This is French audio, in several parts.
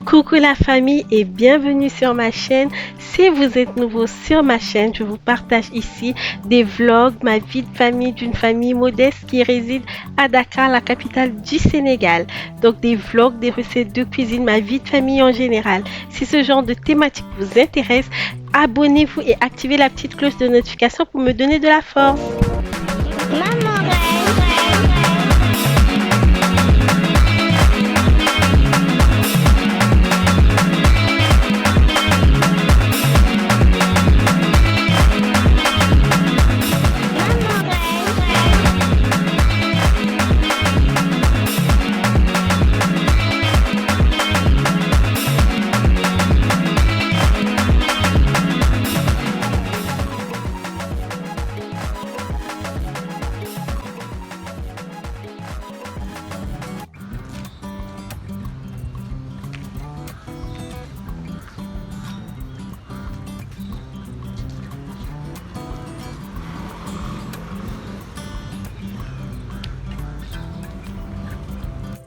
Coucou la famille et bienvenue sur ma chaîne. Si vous êtes nouveau sur ma chaîne, je vous partage ici des vlogs, ma vie de famille d'une famille modeste qui réside à Dakar, la capitale du Sénégal. Donc des vlogs, des recettes de cuisine, ma vie de famille en général. Si ce genre de thématique vous intéresse, abonnez-vous et activez la petite cloche de notification pour me donner de la force.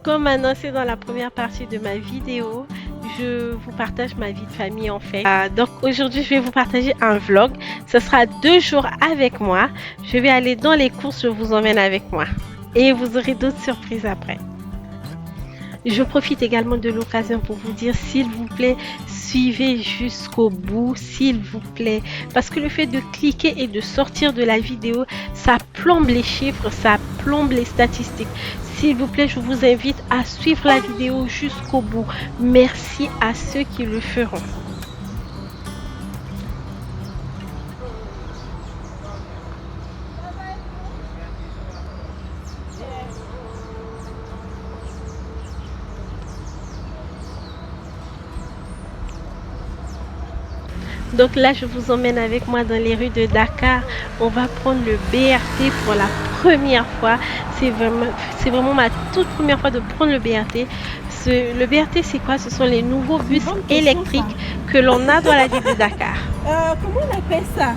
Comme annoncé dans la première partie de ma vidéo, je vous partage ma vie de famille en fait. Donc aujourd'hui, je vais vous partager un vlog. Ce sera 2 jours avec moi. Je vais aller dans les courses, je vous emmène avec moi. Et vous aurez d'autres surprises après. Je profite également de l'occasion pour vous dire, s'il vous plaît, suivez jusqu'au bout, s'il vous plaît. Parce que le fait de cliquer et de sortir de la vidéo, ça plombe les chiffres, ça plombe les statistiques. S'il vous plaît, je vous invite à suivre la vidéo jusqu'au bout. Merci à ceux qui le feront. Donc là, je vous emmène avec moi dans les rues de Dakar. On va prendre le BRT pour la première fois. C'est vraiment ma toute première fois de prendre le BRT. Le BRT, c'est quoi? Ce sont les nouveaux bus électriques que l'on a dans la ville de Dakar. Comment on appelle ça?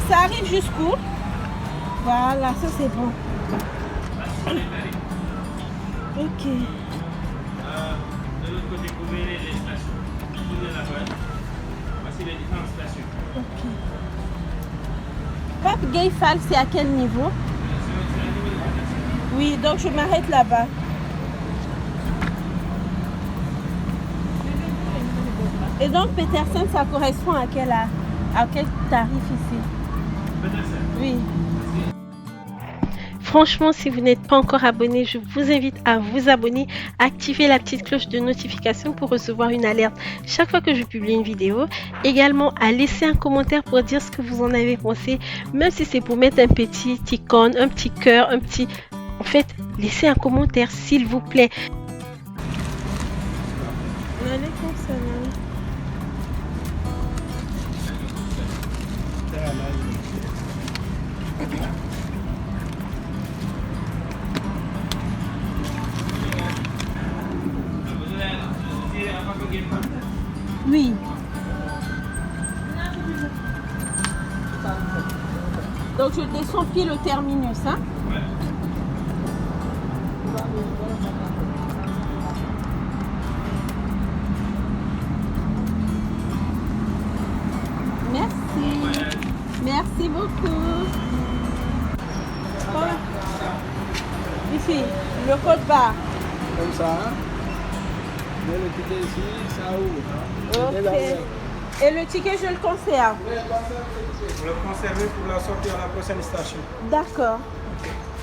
Ça arrive jusqu'où? Voilà, ça c'est bon. Ok. De l'autre côté, vous verrez les stations. Tournez la droite. Voici les différentes stations. Ok. Pape Gay Fall, c'est à quel niveau? Oui, donc je m'arrête là-bas. Et donc Petersen, ça correspond à quel tarif ici? Petersen. Oui. Franchement, si vous n'êtes pas encore abonné, je vous invite à vous abonner, activer la petite cloche de notification pour recevoir une alerte chaque fois que je publie une vidéo. Également, à laisser un commentaire pour dire ce que vous en avez pensé, même si c'est pour mettre un petit icône, un petit cœur, un petit... En fait, laissez un commentaire, s'il vous plaît. Oui. Donc je descends pile au terminus, hein? Ouais. Merci. Merci beaucoup. Ici, le code barre. Comme ça, hein? Mais le ticket ici, ça ouvre. Et là, Ok. Et le ticket, je le conserve. vous le conservez pour la sortie à la prochaine station. D'accord.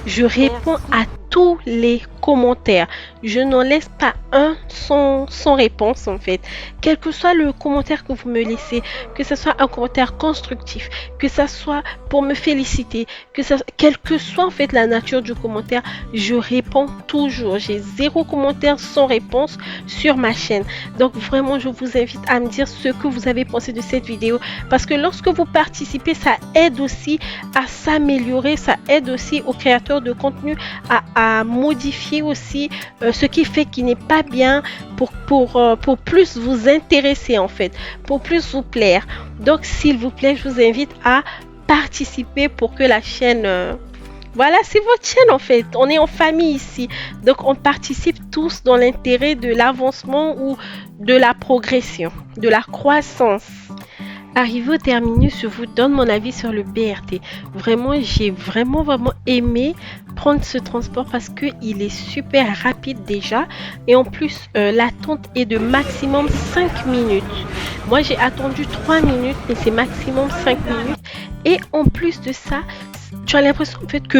Je réponds à tous les commentaires. Je n'en laisse pas un sans réponse en fait. Quel que soit le commentaire que vous me laissez, que ce soit un commentaire constructif, que ce soit pour me féliciter, quelle que soit en fait la nature du commentaire, je réponds toujours. J'ai 0 commentaire sans réponse sur ma chaîne. Donc vraiment, je vous invite à me dire ce que vous avez pensé de cette vidéo. Parce que lorsque vous participez, ça aide aussi à s'améliorer, ça aide aussi aux créateurs de contenu à modifier aussi ce qui fait qu'il n'est pas bien pour plus vous intéresser en fait, pour plus vous plaire. Donc s'il vous plaît, je vous invite à participer pour que la chaîne Voilà, c'est votre chaîne en fait. On est en famille ici. Donc on participe tous dans l'intérêt de l'avancement ou de la progression, de la croissance. Arrivé au terminus, je vous donne mon avis sur le BRT. Vraiment, j'ai vraiment aimé prendre ce transport parce que il est super rapide déjà et en plus l'attente est de maximum 5 minutes. Moi, j'ai attendu 3 minutes mais c'est maximum 5 minutes et en plus de ça, tu as l'impression en fait que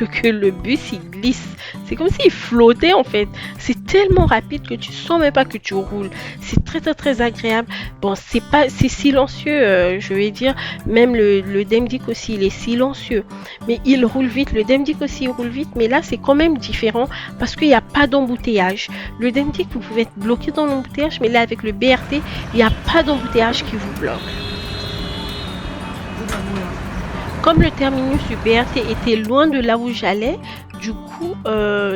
que le bus il glisse. C'est comme s'il flottait en fait. C'est tellement rapide que tu sens même pas que tu roules. C'est très agréable. Bon, c'est silencieux, je vais dire. Même le Demdik aussi, il est silencieux. Mais il roule vite. Le Demdik aussi, il roule vite. Mais là, c'est quand même différent parce qu'il n'y a pas d'embouteillage. Le Demdik, vous pouvez être bloqué dans l'embouteillage. Mais là, avec le BRT, il n'y a pas d'embouteillage qui vous bloque. Comme le terminus du BRT était loin de là où j'allais, du coup,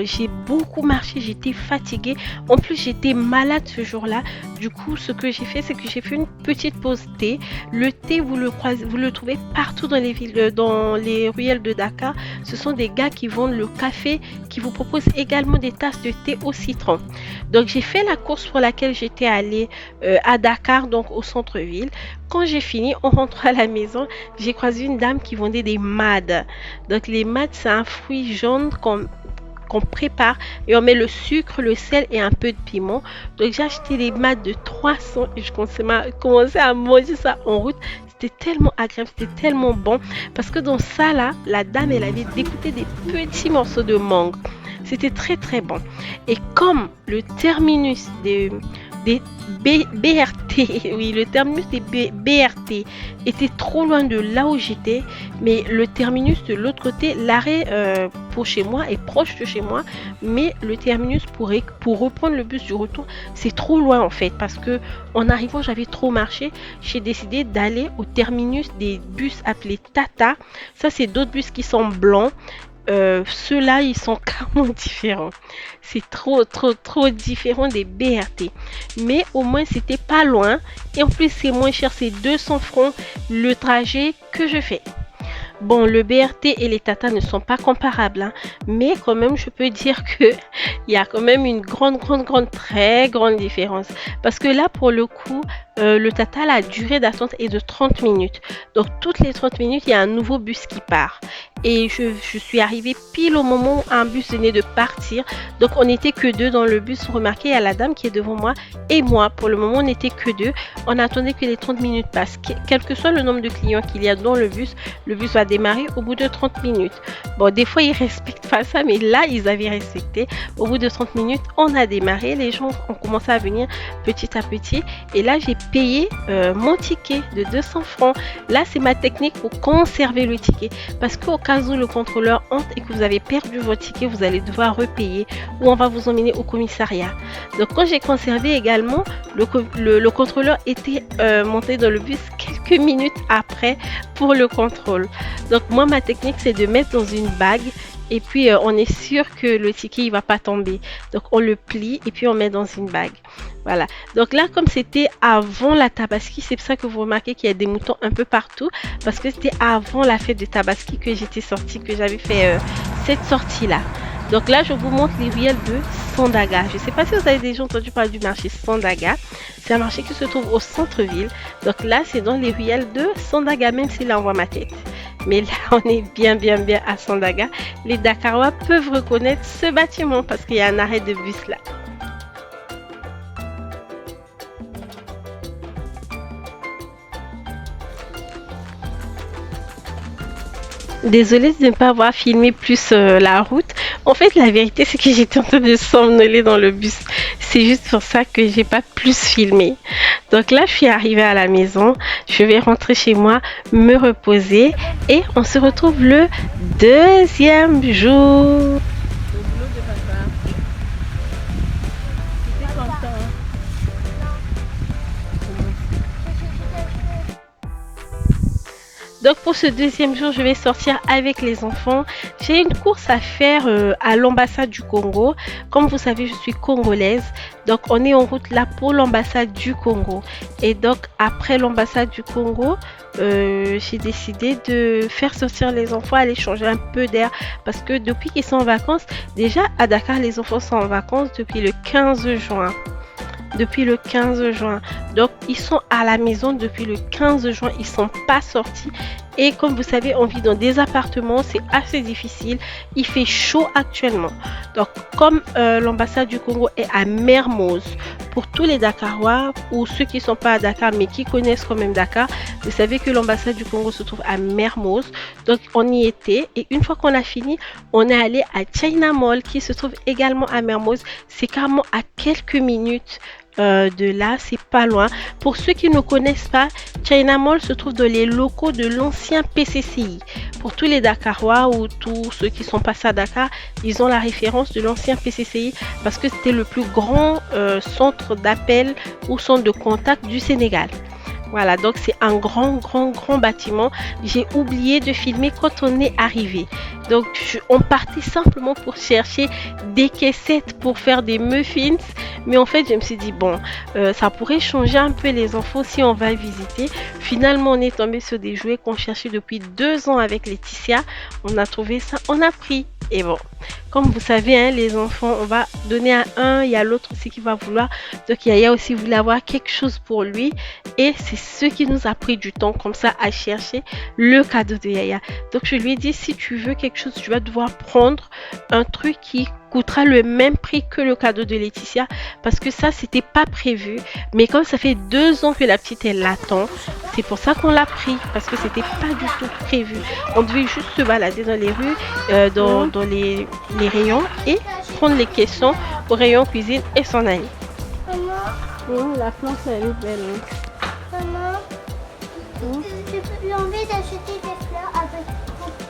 j'ai beaucoup marché, j'étais fatiguée. En plus, j'étais malade ce jour-là. Du coup, ce que j'ai fait, c'est que j'ai fait une petite pause thé. Le thé, vous le trouvez partout dans les villes, dans les ruelles de Dakar. Ce sont des gars qui vendent le café, qui vous proposent également des tasses de thé au citron. Donc, j'ai fait la course pour laquelle j'étais allée à Dakar, donc au centre-ville. Quand j'ai fini, on rentre à la maison, j'ai croisé une dame qui vendait des mad. Donc les mad, c'est un fruit jaune qu'on prépare et on met le sucre, le sel et un peu de piment. Donc j'ai acheté les mad de 300 et je commençais à manger ça en route. C'était tellement agréable, c'était tellement bon parce que dans ça là, la dame elle avait découpé des petits morceaux de mangue. C'était très bon. Et comme le terminus des BRT, oui, le terminus des BRT était trop loin de là où j'étais, mais le terminus de l'autre côté, l'arrêt pour chez moi est proche de chez moi, mais le terminus pour reprendre le bus du retour, c'est trop loin en fait, parce que en arrivant, j'avais trop marché, j'ai décidé d'aller au terminus des bus appelés Tata. Ça, c'est d'autres bus qui sont blancs. Ceux-là, ils sont carrément différents. C'est trop différent des BRT. Mais au moins, c'était pas loin. Et en plus, c'est moins cher. C'est 200 francs le trajet que je fais. Bon, le BRT et les Tata ne sont pas comparables, hein, mais quand même, je peux dire que il y a quand même une très grande différence. Parce que là, pour le coup, le Tata, la durée d'attente est de 30 minutes. Donc, toutes les 30 minutes, il y a un nouveau bus qui part. Et je suis arrivée pile au moment où un bus venait de partir. Donc, on n'était que deux dans le bus. Remarquez, il y a la dame qui est devant moi et moi. Pour le moment, on n'était que deux. On attendait que les 30 minutes passent. Quel que soit le nombre de clients qu'il y a dans le bus va démarrer au bout de 30 minutes. Bon, des fois, ils respectent pas ça, mais là, ils avaient respecté. Au bout de 30 minutes, on a démarré. Les gens ont commencé à venir petit à petit. Et là, j'ai payé mon ticket de 200 francs. Là, c'est ma technique pour conserver le ticket. Parce qu'au cas où le contrôleur entre et que vous avez perdu votre ticket, vous allez devoir repayer ou on va vous emmener au commissariat. Donc, quand j'ai conservé également, le contrôleur était monté dans le bus quelques minutes après pour le contrôle. Donc, moi, ma technique, c'est de mettre dans une bague et puis on est sûr que le ticket il va pas tomber. Donc, on le plie et puis on met dans une bague. Voilà. Donc là, comme c'était avant la Tabaski, c'est pour ça que vous remarquez qu'il y a des moutons un peu partout parce que c'était avant la fête de Tabaski que j'étais sortie, que j'avais fait cette sortie-là. Donc là, je vous montre les ruelles de Sandaga. Je ne sais pas si vous avez déjà entendu parler du marché Sandaga. C'est un marché qui se trouve au centre-ville. Donc là, c'est dans les ruelles de Sandaga, même si là, on voit ma tête. Mais là, on est bien à Sandaga. Les Dakarois peuvent reconnaître ce bâtiment parce qu'il y a un arrêt de bus là. Désolée de ne pas avoir filmé plus la route. En fait, la vérité, c'est que j'étais en train de somnoler dans le bus. C'est juste pour ça que j'ai pas plus filmé. Donc là, je suis arrivée à la maison. Je vais rentrer chez moi, me reposer et on se retrouve le deuxième jour. Donc pour ce deuxième jour, je vais sortir avec les enfants. J'ai une course à faire à l'ambassade du Congo. Comme vous savez, je suis congolaise. Donc on est en route là pour l'ambassade du Congo. Et donc après l'ambassade du Congo, j'ai décidé de faire sortir les enfants, aller changer un peu d'air. Parce que depuis qu'ils sont en vacances, déjà à Dakar, les enfants sont en vacances depuis le 15 juin. Depuis le 15 juin. Donc, ils sont à la maison depuis le 15 juin. Ils sont pas sortis. Et comme vous savez, on vit dans des appartements. C'est assez difficile. Il fait chaud actuellement. Donc, comme l'ambassade du Congo est à Mermoz, pour tous les Dakarois ou ceux qui ne sont pas à Dakar mais qui connaissent quand même Dakar, vous savez que l'ambassade du Congo se trouve à Mermoz. Donc, on y était. Et une fois qu'on a fini, on est allé à China Mall qui se trouve également à Mermoz. C'est carrément à quelques minutes de là, c'est pas loin. Pour ceux qui ne connaissent pas, China Mall se trouve dans les locaux de l'ancien PCCI. Pour tous les Dakarois ou tous ceux qui sont passés à Dakar, ils ont la référence de l'ancien PCCI parce que c'était le plus grand centre d'appel ou centre de contact du Sénégal. Voilà, donc c'est un grand bâtiment. J'ai oublié de filmer quand on est arrivé. Donc on partait simplement pour chercher des caissettes pour faire des muffins. Mais en fait, je me suis dit, bon, ça pourrait changer un peu les enfants si on va visiter. Finalement, on est tombé sur des jouets qu'on cherchait depuis 2 ans avec Laetitia. On a trouvé ça, on a pris. Et bon, comme vous savez, hein, les enfants, on va donner à un, il y a l'autre aussi qui va vouloir. Donc, Yaya aussi voulait avoir quelque chose pour lui. Et c'est ce qui nous a pris du temps comme ça à chercher le cadeau de Yaya. Donc, je lui ai dit, si tu veux quelque chose, tu vas devoir prendre un truc qui coûtera le même prix que le cadeau de Laetitia parce que ça c'était pas prévu, mais comme ça fait 2 ans que la petite elle l'attend, c'est pour ça qu'on l'a pris parce que c'était pas du tout prévu. On devait juste se balader dans les rues, dans les rayons et prendre les caissons au rayon cuisine et s'en aller. Maman, La planche elle est belle. maman, j'ai envie d'acheter des fleurs avec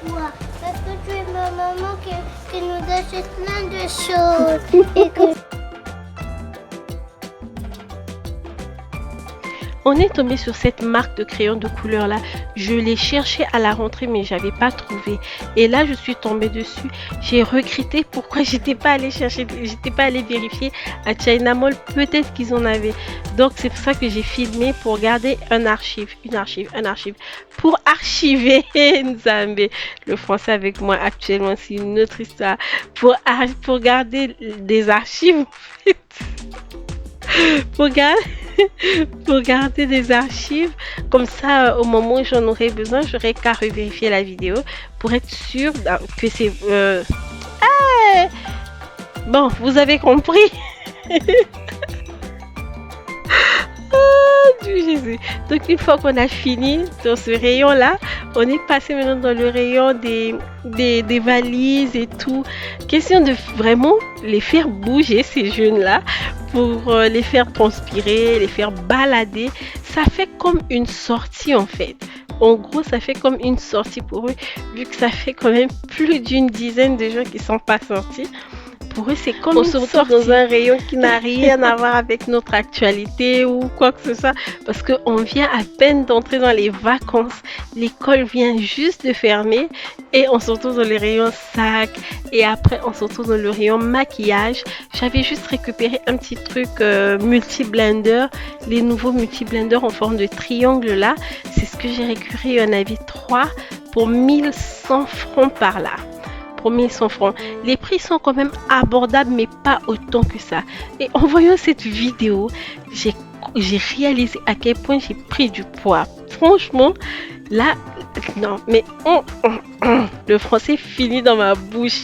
toi. Parce que tu es ma maman qui nous achète plein de choses. Et que... On est tombé sur cette marque de crayon de couleur là. Je l'ai cherché à la rentrée mais j'avais pas trouvé. Et là je suis tombée dessus. J'ai regretté pourquoi j'étais pas allée chercher, j'étais pas allée vérifier à China Mall. Peut-être qu'ils en avaient. Donc c'est pour ça que j'ai filmé pour garder un archive, une archive. Pour archiver Nzambe. Le français avec moi actuellement c'est une autre histoire. Pour garder des archives en fait. Pour garder des archives comme ça au moment où j'en aurai besoin j'aurai qu'à revérifier la vidéo pour être sûr que c'est bon vous avez compris. Dieu Jésus. Donc une fois qu'on a fini dans ce rayon là, on est passé maintenant dans le rayon des valises et tout. Question de vraiment les faire bouger ces jeunes là pour les faire transpirer, les faire balader. Ça fait comme une sortie en fait. En gros, ça fait comme une sortie pour eux, vu que ça fait quand même plus d'une dizaine de jours qui sont pas sortis. Pour eux, c'est comme on se retrouve dans un rayon qui n'a rien à voir avec notre actualité ou quoi que ce soit. Parce qu'on vient à peine d'entrer dans les vacances. L'école vient juste de fermer. Et on se retrouve dans les rayons sacs. Et après, on se retrouve dans le rayon maquillage. J'avais juste récupéré un petit truc multi-blender. Les nouveaux multi-blenders en forme de triangle là. C'est ce que j'ai récupéré. Il y en avait 3 pour 1100 francs par là. 1100 francs. Les prix sont quand même abordables, mais pas autant que ça. Et en voyant cette vidéo, j'ai réalisé à quel point j'ai pris du poids. Franchement, là, non, mais le français finit dans ma bouche.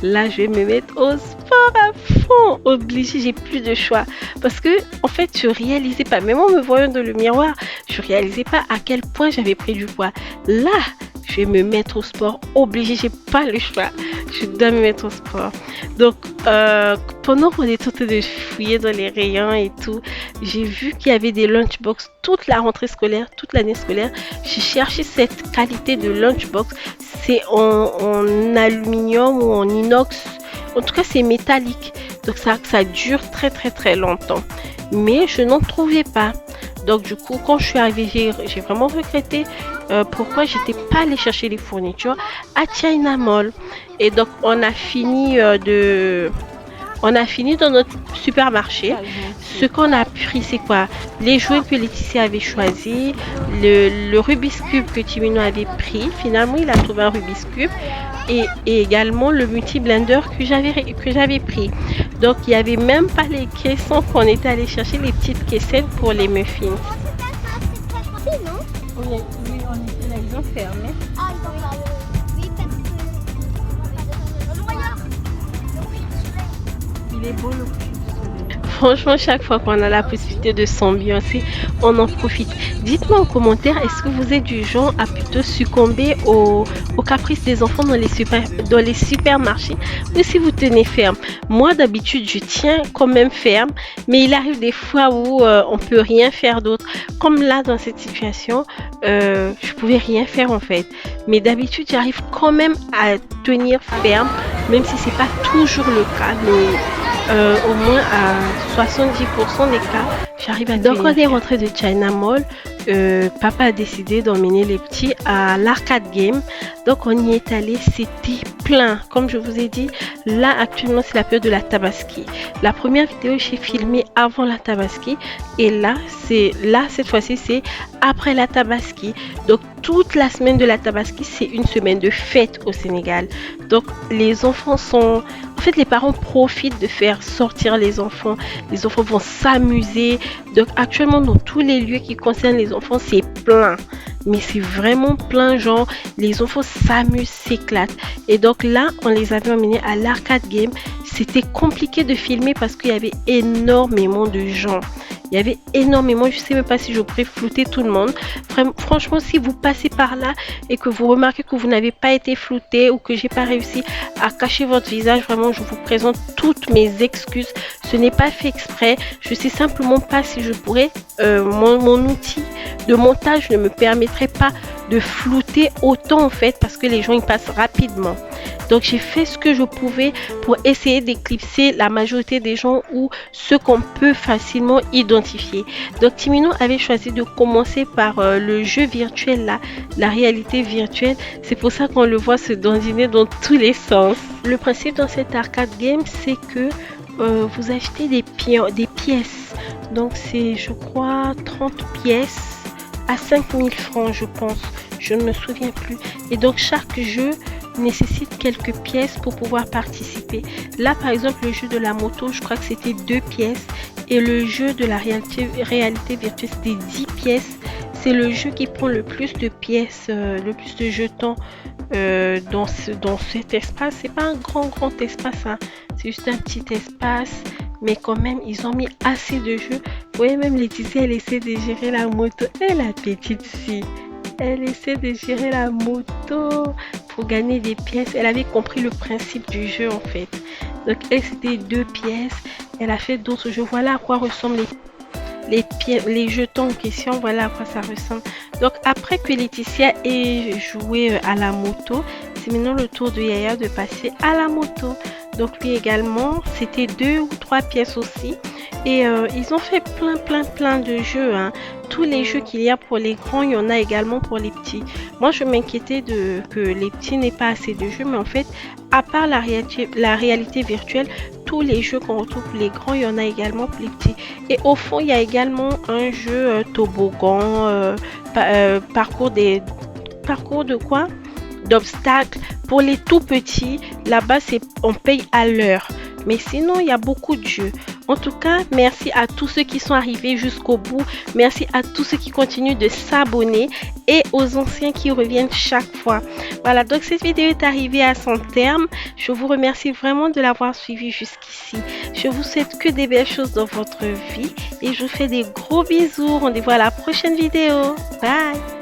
Là, je vais me mettre au sport à fond. Obligé, j'ai plus de choix. Parce que, en fait, je réalisais pas, même en me voyant dans le miroir, je réalisais pas à quel point j'avais pris du poids. Là, je vais me mettre au sport. Obligé, j'ai pas le choix. Je dois me mettre au sport. Donc, pendant qu'on est en train de fouiller dans les rayons et tout, j'ai vu qu'il y avait des lunchbox toute la rentrée scolaire, toute l'année scolaire. J'ai cherché cette qualité de lunchbox. C'est en aluminium ou en inox. En tout cas, c'est métallique. Donc, ça dure très longtemps. Mais je n'en trouvais pas. Donc du coup, quand je suis arrivée, j'ai vraiment regretté pourquoi j'étais pas allée chercher les fournitures à China Mall. Et donc on a fini dans notre supermarché. Ce qu'on a pris, c'est quoi? Les jouets que Laetitia avait choisi, le Rubik's Cube que Timino avait pris. Finalement, il a trouvé un Rubik's Cube. Et également le multi-blender que j'avais pris. Donc, il n'y avait même pas les caissons qu'on était allé chercher, les petites caissettes pour les muffins. C'est très facile, non? Oui, on était là, ils ont fermé. Ah, ils ont fermé. Oui, parce que... Il est beau le cube. Franchement, chaque fois qu'on a la possibilité de s'ambiancer, on en profite. Dites-moi en commentaire, est-ce que vous êtes du genre à plutôt succomber aux caprices des enfants dans les supermarchés ou si vous tenez ferme? Moi, d'habitude, je tiens quand même ferme, mais il arrive des fois où on peut rien faire d'autre. Comme là, dans cette situation, je pouvais rien faire en fait. Mais d'habitude, j'arrive quand même à tenir ferme, même si c'est pas toujours le cas. Mais au moins à 70% des cas, j'arrive à. Donc on est rentré de China Mall. Papa a décidé d'emmener les petits à l'arcade game. Donc on y est allé, c'était plein. Comme je vous ai dit, là actuellement c'est la période de la Tabaski. La première vidéo j'ai filmé avant la Tabaski et là cette fois-ci c'est après la Tabaski. Donc toute la semaine de la Tabaski c'est une semaine de fête au Sénégal. Donc les enfants sont... En fait, les parents profitent de faire sortir les enfants. Les enfants vont s'amuser. Donc, actuellement, dans tous les lieux qui concernent les enfants, c'est plein. Mais c'est vraiment plein, genre, les enfants s'amusent, s'éclatent. Et donc là, on les avait emmenés à l'arcade game. C'était compliqué de filmer parce qu'il y avait énormément de gens. Il y avait énormément, je ne sais même pas si je pourrais flouter tout le monde. Franchement, si vous passez par là et que vous remarquez que vous n'avez pas été flouté ou que j'ai pas réussi à cacher votre visage, vraiment, je vous présente toutes mes excuses. Ce n'est pas fait exprès. Je sais simplement pas si je pourrais, mon outil de montage ne me permettrait pas de flouter autant en fait parce que les gens ils passent rapidement. Donc j'ai fait ce que je pouvais pour essayer d'éclipser la majorité des gens ou ceux qu'on peut facilement identifier. Donc Timino avait choisi de commencer par le jeu virtuel là, la réalité virtuelle. C'est pour ça qu'on le voit se dandiner dans tous les sens. Le principe dans cette arcade game c'est que vous achetez des pièces. Donc c'est je crois 30 pièces à 5000 francs je pense. Je ne me souviens plus. Et donc chaque jeu nécessite quelques pièces pour pouvoir participer. Là par exemple le jeu de la moto je crois que c'était 2 pièces et le jeu de la réalité virtuelle c'était 10 pièces. C'est le jeu qui prend le plus de pièces, le plus de jetons dans cet espace. C'est pas un grand espace hein. C'est juste un petit espace mais quand même ils ont mis assez de jeux. Vous voyez même Laetitia elle essaie de gérer la moto et la petite fille elle essaie de gérer la moto pour gagner des pièces. Elle avait compris le principe du jeu en fait. Donc elle c'était 2 pièces. Elle a fait d'autres jeux. Voilà à quoi ressemblent les jetons en question. Voilà à quoi ça ressemble. Donc après que Laetitia ait joué à la moto, c'est maintenant le tour de Yaya de passer à la moto. Donc lui également c'était 2 ou 3 pièces aussi. Et ils ont fait plein de jeux hein. Tous les jeux qu'il y a pour les grands, il y en a également pour les petits. Moi, je m'inquiétais que les petits n'aient pas assez de jeux, mais en fait, à part la réalité virtuelle, tous les jeux qu'on retrouve pour les grands, il y en a également pour les petits. Et au fond, il y a également un jeu toboggan, parcours de quoi? D'obstacles. Pour les tout petits, là-bas, on paye à l'heure. Mais sinon, il y a beaucoup de jeux. En tout cas, merci à tous ceux qui sont arrivés jusqu'au bout. Merci à tous ceux qui continuent de s'abonner et aux anciens qui reviennent chaque fois. Voilà, donc cette vidéo est arrivée à son terme. Je vous remercie vraiment de l'avoir suivi jusqu'ici. Je vous souhaite que des belles choses dans votre vie et je vous fais des gros bisous. Rendez-vous à la prochaine vidéo. Bye!